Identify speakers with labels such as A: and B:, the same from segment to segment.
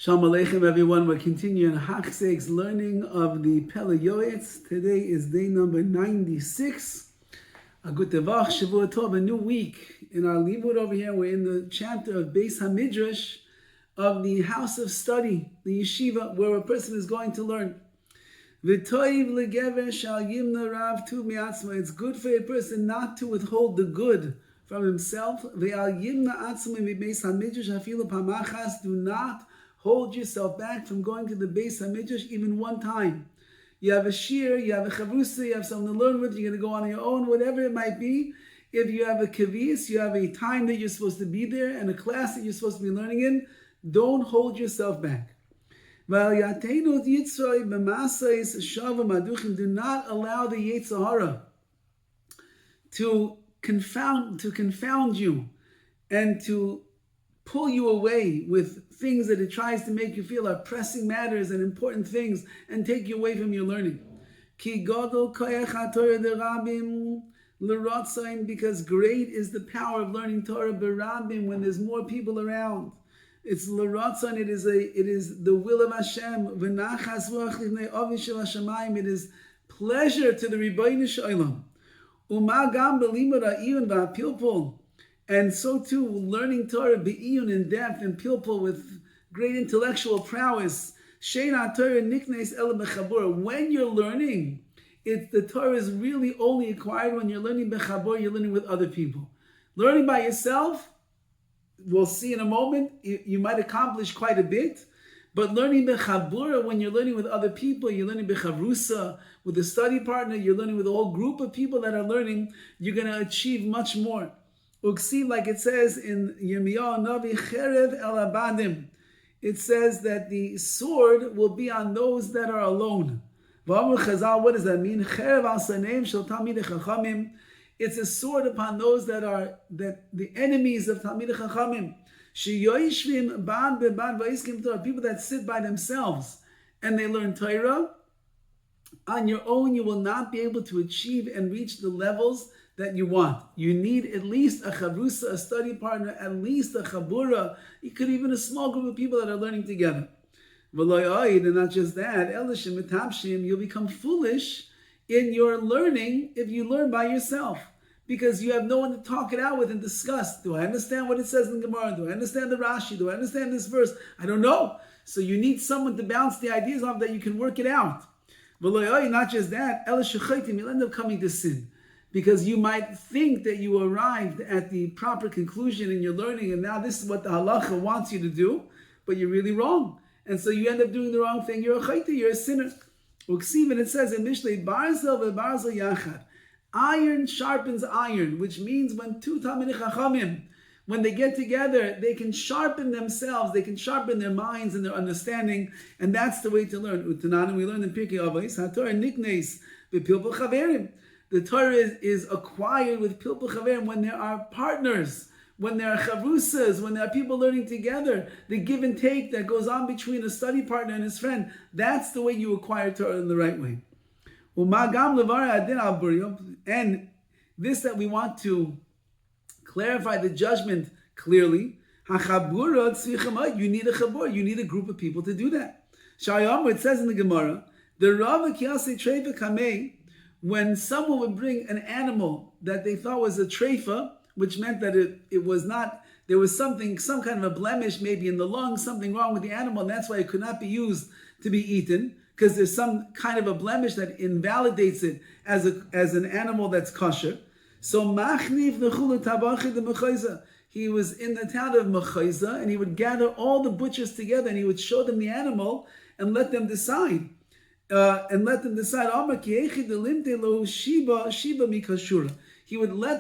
A: Shalom Aleichem, everyone. We're continuing Hachzeg's learning of the Pele Yoetz. Today is day number 96. A good Tevach, Shavua Tov, a new week. In our Limud over here, we're in the chapter of Beis HaMidrash of the house of study, the yeshiva, where a person is going to learn. V'toiv legever shal yimna rav tu mi'atzma. It's good for a person not to withhold the good from himself. Ve'al yimna atzma mi'beis HaMidrash afilu pamachas. Do not hold yourself back from going to the Beis HaMidrash even one time. You have a shir, you have a chavrusa, you have something to learn with, you're going to go on your own, whatever it might be. If you have a kavis, you have a time that you're supposed to be there and a class that you're supposed to be learning in, don't hold yourself back. Do not allow the Yetzer Hara to confound you and to pull you away with things that it tries to make you feel are pressing matters and important things and take you away from your learning. Because great is the power of learning Torah berabim when there's more people around. It's l'ratzon, it is the will of Hashem. It is pleasure to the Rabbi Shalom. And so too, learning Torah be'iyun in depth and pilpul with great intellectual prowess. Sheina Torah niknes ela bechabura. When you're learning, the Torah is really only acquired when you're learning bechabur, you're learning with other people. Learning by yourself, we'll see in a moment, you might accomplish quite a bit. But learning bechabura, when you're learning with other people, you're learning bechavrusa, with a study partner, you're learning with a whole group of people that are learning, you're going to achieve much more. Uksiv, like it says in Yirmiyahu Navi, Cherev el abadim. It says that the sword will be on those that are alone. V'amru Chazal, what does that mean? Cherev al saneim shel talmidei chachamim. It's a sword upon those that the enemies of talmidei chachamim. Sheyoishvim bad bebad va'iskim Torah. People that sit by themselves and they learn Torah. On your own, you will not be able to achieve and reach the levels that you want. You need at least a chavrusa, a study partner, at least a chabura. You could even a small group of people that are learning together. And not just that, you'll become foolish in your learning if you learn by yourself, because you have no one to talk it out with and discuss. Do I understand what it says in Gemara? Do I understand the Rashi? Do I understand this verse? I don't know. So you need someone to bounce the ideas off that you can work it out. Not just that, you'll end up coming to sin. Because you might think that you arrived at the proper conclusion in your learning, and now this is what the halacha wants you to do, but you're really wrong. And so you end up doing the wrong thing. You're a chayta, you're a sinner. Uksiv, and it says in Mishlei, Barzel ve'barzel yachad. Iron sharpens iron, which means when two Talmidei Chachamim, when they get together, they can sharpen themselves, they can sharpen their minds and their understanding, and that's the way to learn. Utanan, we learned in Pirkei Avos, HaTorah niknes b'pilpul chaverim. The Torah is acquired with pilpul chaverim when there are partners, when there are chavrusas, when there are people learning together, the give and take that goes on between a study partner and his friend. That's the way you acquire Torah in the right way. And this that we want to clarify the judgment clearly, you need a chabur, you need a group of people to do that. It says in the Gemara, the Rav Kiyasei Treifa Kamei, when someone would bring an animal that they thought was a treifa, which meant that it was not, there was some kind of a blemish, maybe in the lungs, something wrong with the animal, and that's why it could not be used to be eaten, because there's some kind of a blemish that invalidates it as an animal that's kosher. So Machnif Nechulu Tabachid the Mechayza. He was in the town of Mechayza, and he would gather all the butchers together, and he would show them the animal and let them decide. He would let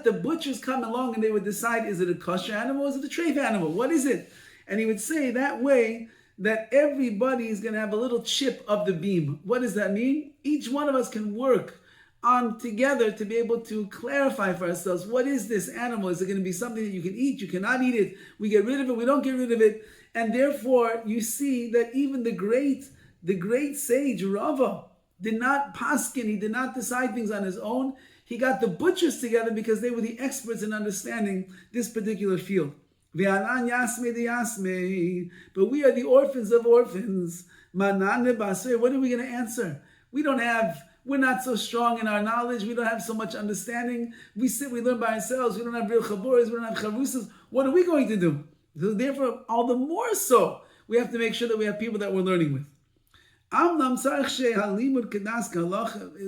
A: the butchers come along and they would decide, is it a kosher animal or is it a treif animal? What is it? And he would say that way that everybody is going to have a little chip of the beam. What does that mean? Each one of us can work on together to be able to clarify for ourselves, what is this animal? Is it going to be something that you can eat? You cannot eat it. We get rid of it. We don't get rid of it. And therefore, you see that even the great sage Rava did not paskin, he did not decide things on his own. He got the butchers together because they were the experts in understanding this particular field. V'anan yasme de yasme. But we are the orphans of orphans. Manane basir. What are we going to answer? We're not so strong in our knowledge. We don't have so much understanding. We learn by ourselves. We don't have real chaburas. We don't have chavusas. What are we going to do? So therefore, all the more so, we have to make sure that we have people that we're learning with. At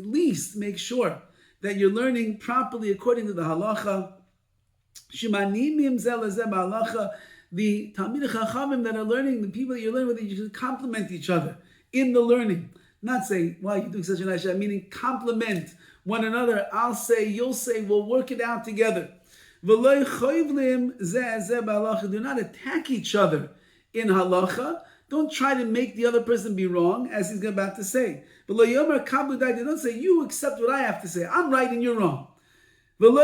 A: least make sure that you're learning properly according to the halacha. The Talmidei Chachamim that are learning, the people that you're learning with, you should complement each other in the learning. Not say, "Why are you doing such a nice job?" Meaning complement one another. I'll say, you'll say, we'll work it out together. Do not attack each other in halacha. Don't try to make the other person be wrong, as he's about to say. Don't say, you accept what I have to say. I'm right and you're wrong. And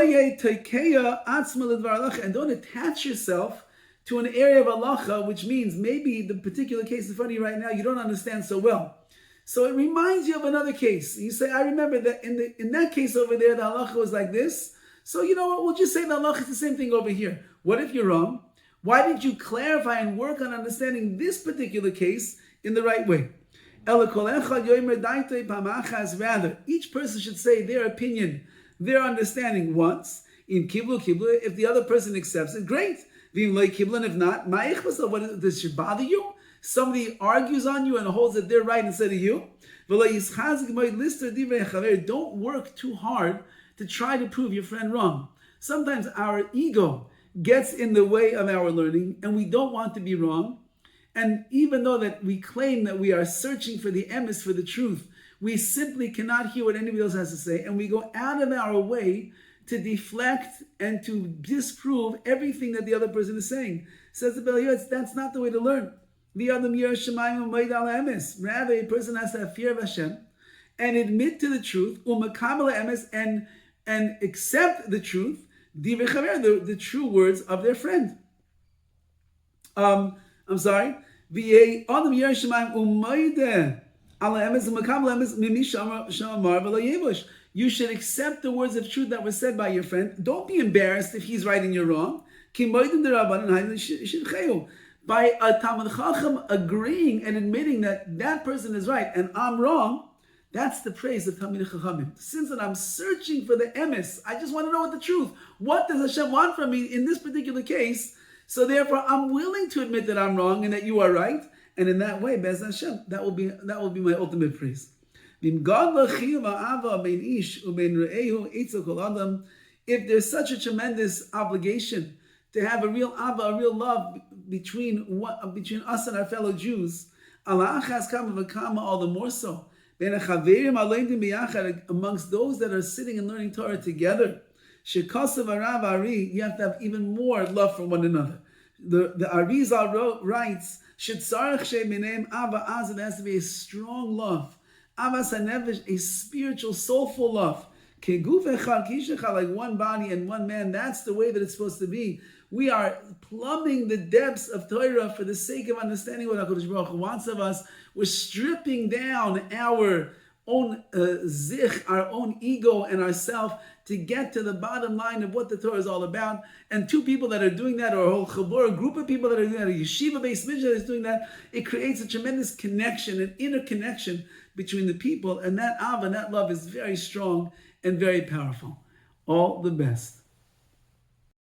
A: don't attach yourself to an area of halacha, which means maybe the particular case in front of you right now, you don't understand so well. So it reminds you of another case. You say, I remember that in that case over there, the halacha was like this. So you know what, we'll just say the halacha is the same thing over here. What if you're wrong? Why didn't you clarify and work on understanding this particular case in the right way? Rather, each person should say their opinion, their understanding once. In kiblu, if the other person accepts it, great. If not, what does it bother you? Somebody argues on you and holds that they're right instead of you. Don't work too hard to try to prove your friend wrong. Sometimes our ego gets in the way of our learning and we don't want to be wrong. And even though that we claim that we are searching for the emes, for the truth, we simply cannot hear what anybody else has to say, and we go out of our way to deflect and to disprove everything that the other person is saying. Says the Pele Yoetz, that's not the way to learn. Rather, a person has to have fear of Hashem and admit to the truth, and accept the truth, the true words of their friend. I'm sorry. You should accept the words of truth that were said by your friend. Don't be embarrassed if he's right and you're wrong. By a Talmid Chacham agreeing and admitting that that person is right and I'm wrong, that's the praise of Talmidei Chachamim. Since that I'm searching for the emes, I just want to know what the truth. What does Hashem want from me in this particular case? So therefore, I'm willing to admit that I'm wrong and that you are right. And in that way, Bez Hashem, that will be my ultimate praise. If there's such a tremendous obligation to have a real ava, a real love between us and our fellow Jews, all the more so, amongst those that are sitting and learning Torah together, you have to have even more love for one another. The Arizal writes, there has to be a strong love, a spiritual, soulful love. Like one body and one man, that's the way that it's supposed to be. We are plumbing the depths of Torah for the sake of understanding what HaKadosh Baruch Hu wants of us. We're stripping down our own our own ego and ourself to get to the bottom line of what the Torah is all about. And two people that are doing that, or a whole chabur, a group of people that are doing that, a yeshiva based middah that is doing that, it creates a tremendous connection, an inner connection between the people, and that ava, that love is very strong and very powerful. All the best.